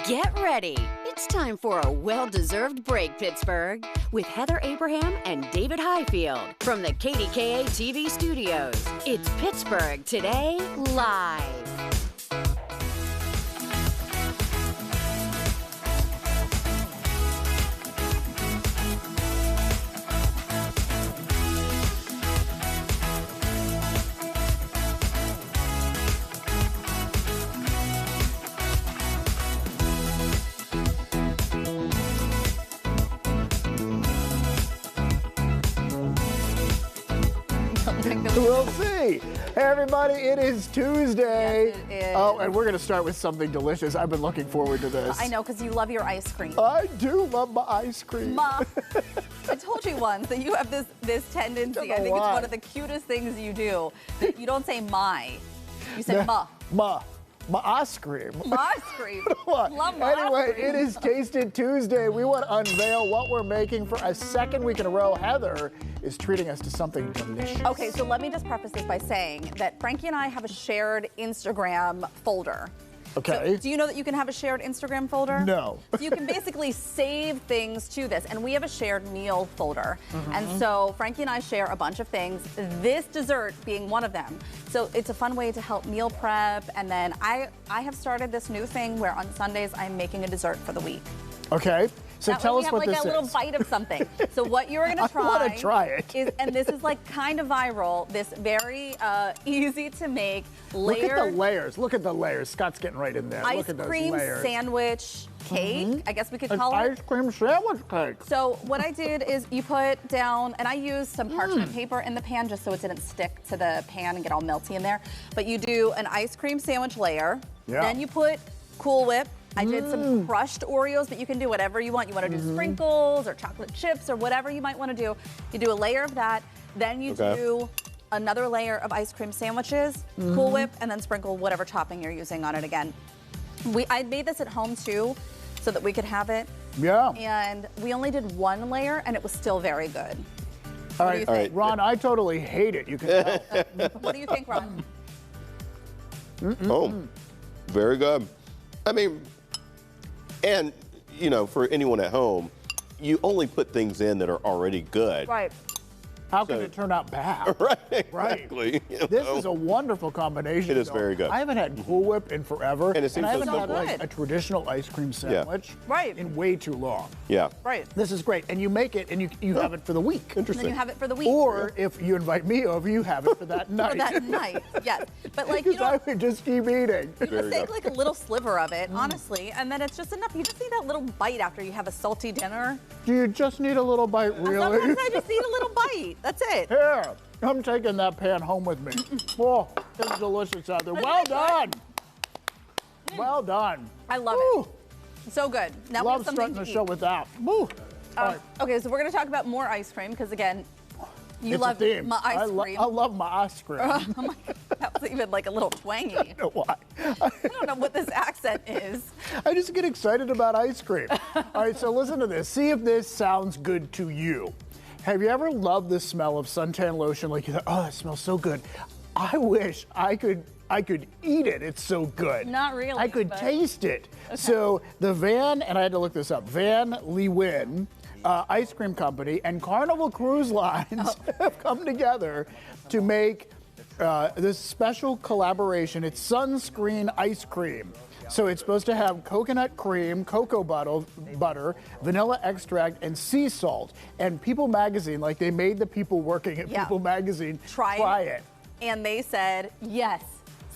Get ready. It's time for a well-deserved break, Pittsburgh, with Heather Abraham and David Highfield from the KDKA TV studios. It's Pittsburgh Today Live. We'll see. Hey, everybody, it is Tuesday. Yes, it is. Oh, and we're going to start with something delicious. I've been looking forward to this. I know, because you love your ice cream. I do love my ice cream. Ma, I told you once that you have this tendency. I think it's one of the cutest things you do. That you don't say my. You say ma. My ice cream. My ice cream. Love my Anyway, ice cream. it is Taste It Tuesday. We want to unveil what we're making for a second week in a row. Heather is treating us to something delicious. Okay, so let me just preface this by saying that Frankie and I have a shared Instagram folder. Okay. So, do you know that you can have a shared Instagram folder? No. So you can basically save things to this, and we have a shared meal folder. And so Frankie and I share a bunch of things, this dessert being one of them. So it's a fun way to help meal prep, and then I have started this new thing where on Sundays I'm making a dessert for the week. Okay. So That tell way us we what have this like a is. little bite of something. So what you're gonna try, I want to try it. is, and this is like kind of viral, this very easy to make Look layered at the layers. Look at the layers. Scott's getting right in there. ice Look at those cream layers. sandwich cake, I guess we could An call it. ice cream sandwich cake. So what I did is you put down, and I used some parchment paper in the pan just so it didn't stick to the pan and get all melty in there. But you do an ice cream sandwich layer. Yeah. Then you put Cool Whip. I did some crushed Oreos, but you can do whatever you want. You want to do sprinkles or chocolate chips or whatever you might want to do. You do a layer of that. Then you do another layer of ice cream sandwiches, Cool Whip, and then sprinkle whatever topping you're using on it again. I made this at home too, so that we could have it. Yeah. And we only did one layer, and it was still very good. All What do you think? Ron, I totally hate it. You can tell. What do you think, Ron? Oh, very good. I mean, and, you know, for anyone at home, you only put things in that are already good. Right. How can it turn out bad? Right, exactly. you This know. is a wonderful combination. It is though. very good. I haven't had Cool Whip in forever. And it seems I so haven't had simple. like a traditional ice cream sandwich Right. in way too long. Yeah. Right. This is great. And you make it and you have it for the week. And Interesting. then you have it for the week. Or if you invite me over, you have it for that night. For that night, yes. But like, you Because I know, would just keep eating. you Very just take good. like a little sliver of it, honestly, and then it's just enough. You just need that little bite after you have a salty dinner. Do you just need a little bite, really? Sometimes I just need a little bite. That's it. Here, I'm taking that pan home with me. Oh, it's delicious out there. Well done. Well done. I love Woo. it. So good. Now we Love have something starting to the eat. show with that. Woo. All right. Okay, so we're going to talk about more ice cream because, again, you It's love a theme. my ice cream. I love my ice cream. Oh my God, that was even like a little twangy. I don't know why. I don't know what this accent is. I just get excited about ice cream. All right, so listen to this. See if this sounds good to you. Have you ever loved the smell of suntan lotion? Like you thought, oh, it smells so good. I wish I could eat it. It's so good. Not really, I could but- taste it. So the Van, and I had to look this up, Van Leeuwen Ice Cream Company and Carnival Cruise Lines have come together to make this special collaboration. It's sunscreen ice cream. So it's supposed to have coconut cream, cocoa butter, vanilla extract, and sea salt. And People Magazine, like they made the people working at Yeah. People Magazine Try it. And they said, yes,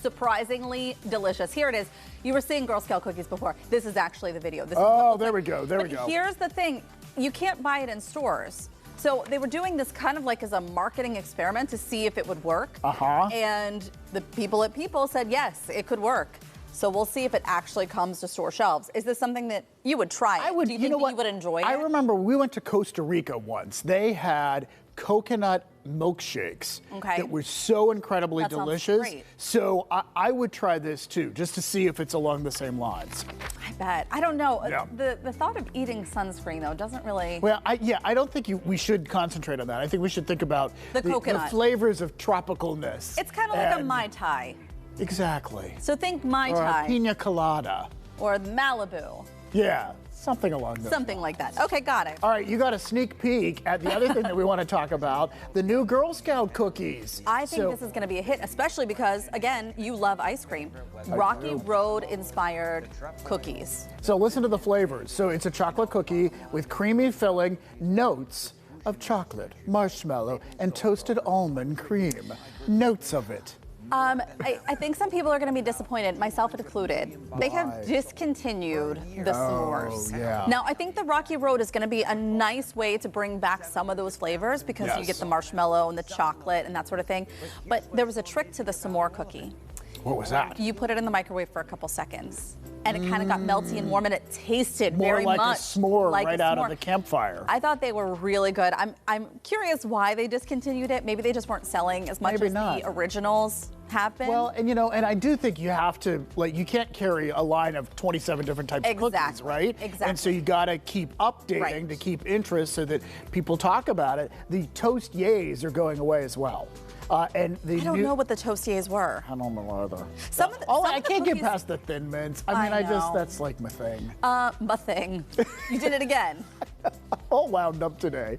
surprisingly delicious. Here it is. You were seeing Girl Scout cookies before. This is actually the video. This is what it Oh, looks there like. we go. There we But go. here's the thing. You can't buy it in stores. So they were doing this kind of like as a marketing experiment to see if it would work. And the people at People said, yes, it could work. So we'll see if it actually comes to store shelves. Is this something that you would try? I would. Do you think know that what? you would enjoy it? I remember we went to Costa Rica once. They had coconut milkshakes that were so incredibly That sounds delicious. great. So I would try this too, just to see if it's along the same lines. I bet. I don't know. Yeah. The thought of eating sunscreen, though, doesn't really... Well, I don't think we should concentrate on that. I think we should think about The coconut. the flavors of tropicalness. It's kind of like a And- Mai Tai. Exactly. So think Mai Or a Tai. pina colada. or Malibu. Yeah, something along those Something like that. Okay, got it. All right, you got a sneak peek at the other thing that we want to talk about, the new Girl Scout cookies. I think this is going to be a hit, especially because, again, you love ice cream. Rocky Road inspired cookies. So listen to the flavors. So it's a chocolate cookie with creamy filling, notes of chocolate, marshmallow, and toasted almond cream. Notes of it. I think some people are going to be disappointed, myself included. They have discontinued the s'mores. Yeah. Now, I think the Rocky Road is going to be a nice way to bring back some of those flavors because you get the marshmallow and the chocolate and that sort of thing. But there was a trick to the s'more cookie. What was that? You put it in the microwave for a couple seconds, and it kind of got melty and warm, and it tasted More very like much a s'more like right a out s'more. of the campfire. I thought they were really good. I'm curious why they discontinued it. Maybe they just weren't selling as much Maybe as not. the originals have been. Well, and and I do think you have to, you can't carry a line of 27 different types of cookies, right? Exactly. And so you got to keep updating to keep interest so that people talk about it. The Toast Yays are going away as well. And the I don't know what the Toastiers were. I don't know either. I I can't get past the Thin Mints. I mean, that's like my thing. My thing. You did it again. All wound up today.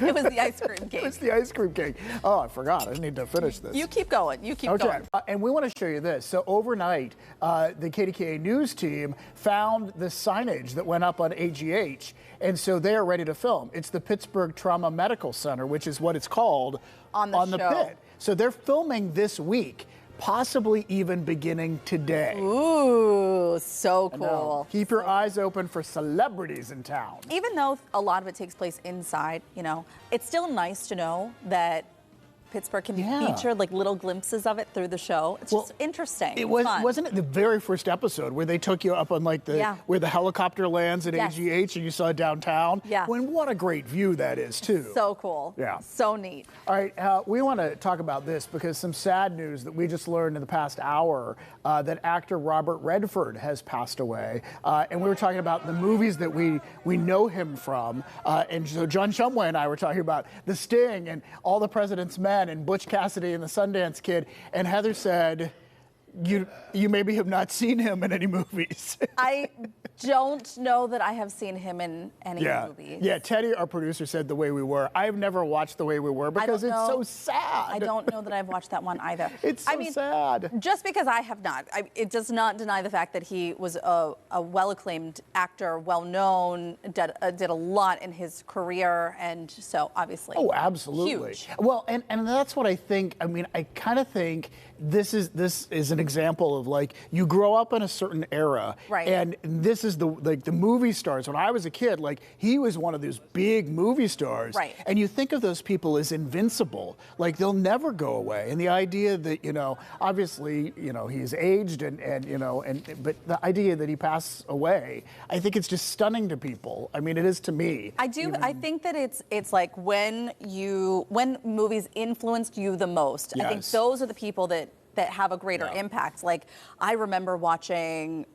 It was the ice cream cake. It's the ice cream cake. Oh, I forgot. I need to finish this. You keep going. You keep going. And we want to show you this. So overnight, the KDKA News team found the signage that went up on AGH, and so they are ready to film. It's the Pittsburgh Trauma Medical Center, which is what it's called on the show. pit. So they're filming this week, possibly even beginning today. Ooh, so cool. Keep your eyes open for celebrities in town. Even though a lot of it takes place inside, it's still nice to know that Pittsburgh can be featured, like little glimpses of it through the show. It's just interesting. Wasn't it the very first episode where they took you up on where the helicopter lands at AGH and you saw downtown? Yeah. What a great view that is too. So cool. Yeah. So neat. All right, we want to talk about this because some sad news that we just learned in the past hour that actor Robert Redford has passed away, and we were talking about the movies that we know him from, and so John Shumway and I were talking about The Sting and All the President's Men and Butch Cassidy and the Sundance Kid, and Heather said, you maybe have not seen him in any movies. I don't know that I have seen him in any movies. Yeah, Teddy, our producer, said The Way We Were. I've never watched The Way We Were because it's so sad. I don't know that I've watched that one either. It's so sad. Just because I have not, it does not deny the fact that he was a well-acclaimed actor, well-known, did a lot in his career, and so obviously. Oh, absolutely. Huge. Well, and that's what I think. I mean, I kind of think this is an example of you grow up in a certain era, right? And this is the movie stars. When I was a kid, he was one of those big movie stars, right? And you think of those people as invincible, they'll never go away. And the idea that obviously he's aged but the idea that he passed away, I think it's just stunning to people. I mean, it is to me. I do. I think that it's like when movies influenced you the most. Yes. I think those are the people that have a greater impact. Like I remember watching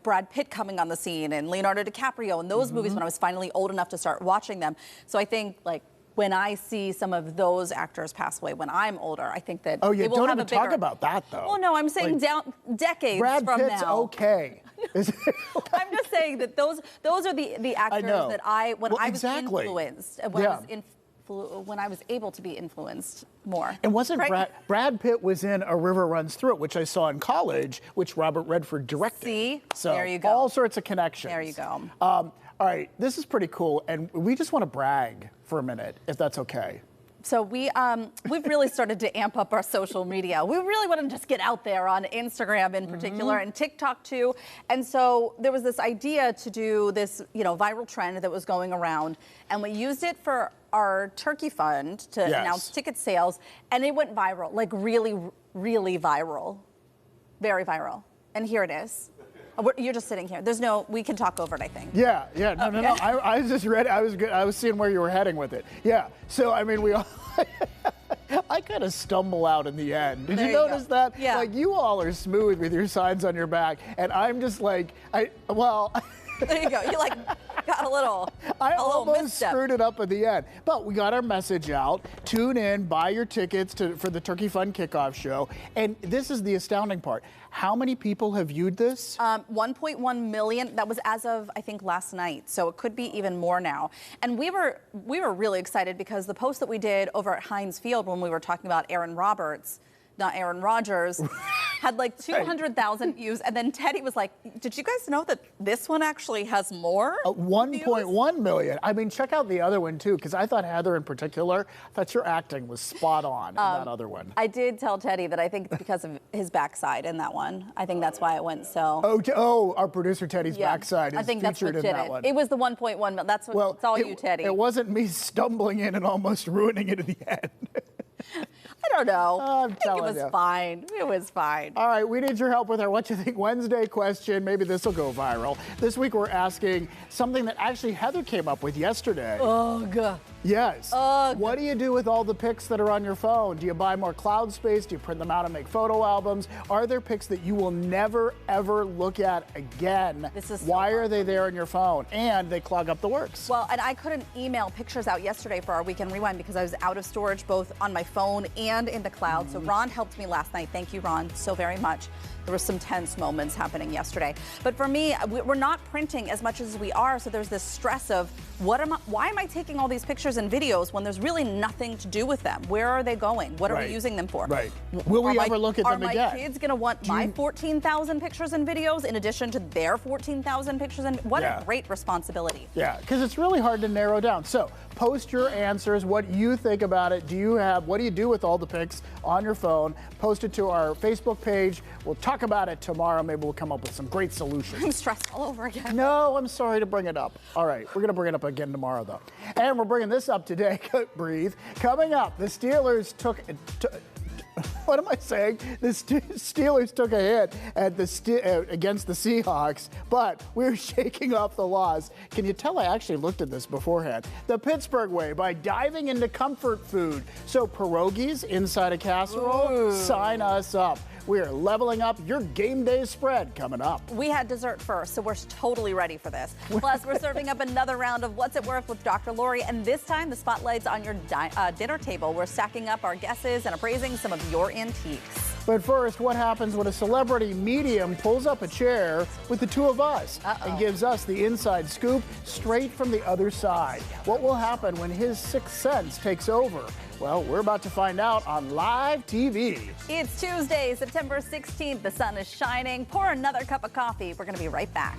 Brad Pitt coming on the scene and Leonardo DiCaprio and those movies when I was finally old enough to start watching them. So I think when I see some of those actors pass away when I'm older, I think that they will have even a bigger... talk about that though. Well, no, I'm saying decades Brad from Pitt's now. okay. I'm just saying that those are the actors that I was influenced when I was able to be influenced more. And wasn't Brad Pitt was in A River Runs Through It, which I saw in college, which Robert Redford directed. See? So there you go. All sorts of connections. There you go. All right, this is pretty cool, and we just want to brag for a minute, if that's okay. So we've really started to amp up our social media. We really want to just get out there on Instagram in particular and TikTok too. And so there was this idea to do this, viral trend that was going around, and we used it for our turkey fund to announce ticket sales, and it went viral, really, really viral, very viral. And here it is. You're just sitting here. We can talk over it, I think. Yeah. No. I was just ready. I was good. I was seeing where you were heading with it. Yeah. So, I mean, we all, I kind of stumble out in the end. Did you notice that? Yeah. You all are smooth with your signs on your back, and I'm just There you go. You're like, got a little almost misstep. screwed it up at the end. But we got our message out. Tune in, buy your tickets for the Turkey Fun Kickoff Show. And this is the astounding part. How many people have viewed this? 1.1 million. That was as of, I think, last night. So it could be even more now. And we were really excited because the post that we did over at Highfield when we were talking about Aaron Rodgers, had like 200,000 views. And then Teddy was like, did you guys know that this one actually has more? 1.1 million. I mean, check out the other one, too, because I thought Heather in particular, I thought your acting was spot on in that other one. I did tell Teddy that I think it's because of his backside in that one. I think that's why it went so. Oh, our producer Teddy's backside is featured in that one. It was the 1.1 million. That's what, it's all you, Teddy. It wasn't me stumbling in and almost ruining it at the end. I don't know. I'm I think telling it was you. fine. It was fine. All right, we need your help with our What You Think Wednesday question. Maybe this will go viral. This week we're asking something that actually Heather came up with yesterday. Ugh. Yes. What do you do with all the pics that are on your phone? Do you buy more cloud space? Do you print them out and make photo albums? Are there pics that you will never, ever look at again? Why are they there on your phone? And they clog up the works. Well, and I couldn't email pictures out yesterday for our Weekend Rewind because I was out of storage both on my phone and in the cloud. So Ron helped me last night. Thank you, Ron, so very much. There were some tense moments happening yesterday. But for me, we're not printing as much as we are, so there's this stress of why am I taking all these pictures and videos when there's really nothing to do with them? Where are they going? What are we using them for? Right. Will we ever look at them again? Are my kids going to want my 14,000 pictures and videos in addition to their 14,000 pictures? And what a great responsibility. Yeah, because it's really hard to narrow down. So post your answers, what you think about it. What do you do with all the pics on your phone? Post it to our Facebook page. We'll talk about it tomorrow. Maybe we'll come up with some great solutions. I'm stressed all over again. No, I'm sorry to bring it up. All right, we're going to bring it up again tomorrow, though. And we're bringing this up today. Breathe. Coming up, the Steelers took... What am I saying? The Steelers took a hit at against the Seahawks, but we're shaking off the loss. Can you tell I actually looked at this beforehand? The Pittsburgh way by diving into comfort food. So pierogies inside a casserole, sign us up. We are leveling up your game day spread coming up. We had dessert first, so we're totally ready for this. Plus, we're serving up another round of What's It Worth with Dr. Lori, and this time the spotlight's on your dinner table. We're stacking up our guesses and appraising some of your antiques. But first, what happens when a celebrity medium pulls up a chair with the two of us and gives us the inside scoop straight from the other side? What will happen when his sixth sense takes over? Well, we're about to find out on live TV. It's Tuesday, September 16th. The sun is shining. Pour another cup of coffee. We're going to be right back.